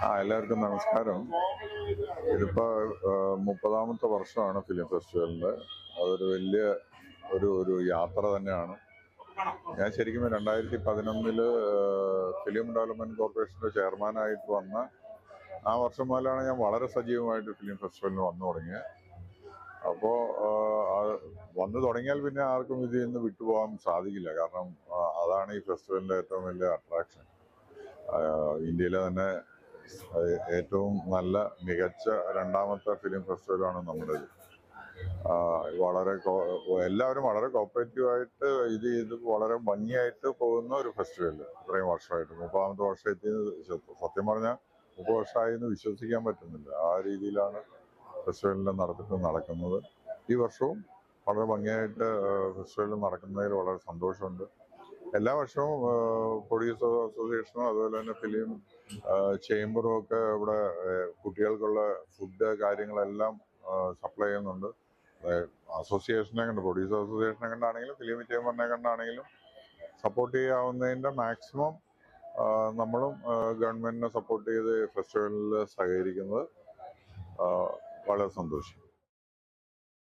എല്ലാവർക്കും നമസ്കാരം. ഇതിപ്പോ 30ാമത്തെ വർഷമാണ് ഫിലിം ഫെസ്റ്റിവലിന്റെ. അതൊരു വലിയ ഒരു യാത്ര തന്നെയാണ്. ഞാൻ ശരിക്കും 2011 ഫിലിം ഡെവലപ്മെന്റ് കോർപ്പറേഷന്റെ ചെയർമാനായിട്ട് വന്ന ആ വർഷം മുതലാണ് ഞാൻ വളരെ സജീവമായിട്ട് ഫിലിം ഫെസ്റ്റിവലിന് വന്നു തുടങ്ങിയത്. അപ്പോ വന്നു തുടങ്ങിയാൽ പിന്നെ ആർക്കും ഇതിൽ നിന്ന് വിട്ടുപോകാൻ സാധിക്കില്ല. കാരണം അതാണ് ഈ ഫെസ്റ്റിവലിന്റെ ഏറ്റവും വലിയ അട്രാക്ഷൻ. ഇന്ത്യയിലെ തന്നെ ഏറ്റവും നല്ല മികച്ച രണ്ടാമത്തെ ഫിലിം ഫെസ്റ്റിവലാണ് നമ്മുടേത്. വളരെ എല്ലാവരും വളരെ കോപ്പറേറ്റീവായിട്ട് ഇത് വളരെ ഭംഗിയായിട്ട് പോകുന്ന ഒരു ഫെസ്റ്റിവൽ. ഇത്രയും വർഷമായിട്ട് 30ാമത്തെ വർഷം എത്തിയത് സത്യം പറഞ്ഞാൽ 30 വർഷമായി എന്ന് വിശ്വസിക്കാൻ പറ്റുന്നില്ല. ആ രീതിയിലാണ് ഫെസ്റ്റിവലിന്റെ നടത്തിപ്പ് നടക്കുന്നത്. ഈ വർഷവും വളരെ ഭംഗിയായിട്ട് ഫെസ്റ്റിവൽ നടക്കുന്നതിൽ വളരെ സന്തോഷമുണ്ട്. എല്ലാ വർഷവും പ്രൊഡ്യൂസേഴ്സ് അസോസിയേഷനും അതുപോലെ തന്നെ ഫിലിം ചേംബറും ഒക്കെ ഇവിടെ കുട്ടികൾക്കുള്ള ഫുഡ് കാര്യങ്ങളെല്ലാം സപ്ലൈ ചെയ്യുന്നുണ്ട്. അസോസിയേഷനെ കണ്ട്, പ്രൊഡ്യൂസർ അസോസിയേഷനെ കണ്ടാണെങ്കിലും ഫിലിം ചേംബറിനെ കണ്ടാണെങ്കിലും സപ്പോർട്ട് ചെയ്യാവുന്നതിൻ്റെ മാക്സിമം നമ്മളും ഗവൺമെന്റിനെ സപ്പോർട്ട് ചെയ്ത് ഫെസ്റ്റിവലിൽ സഹകരിക്കുന്നത് വളരെ സന്തോഷം.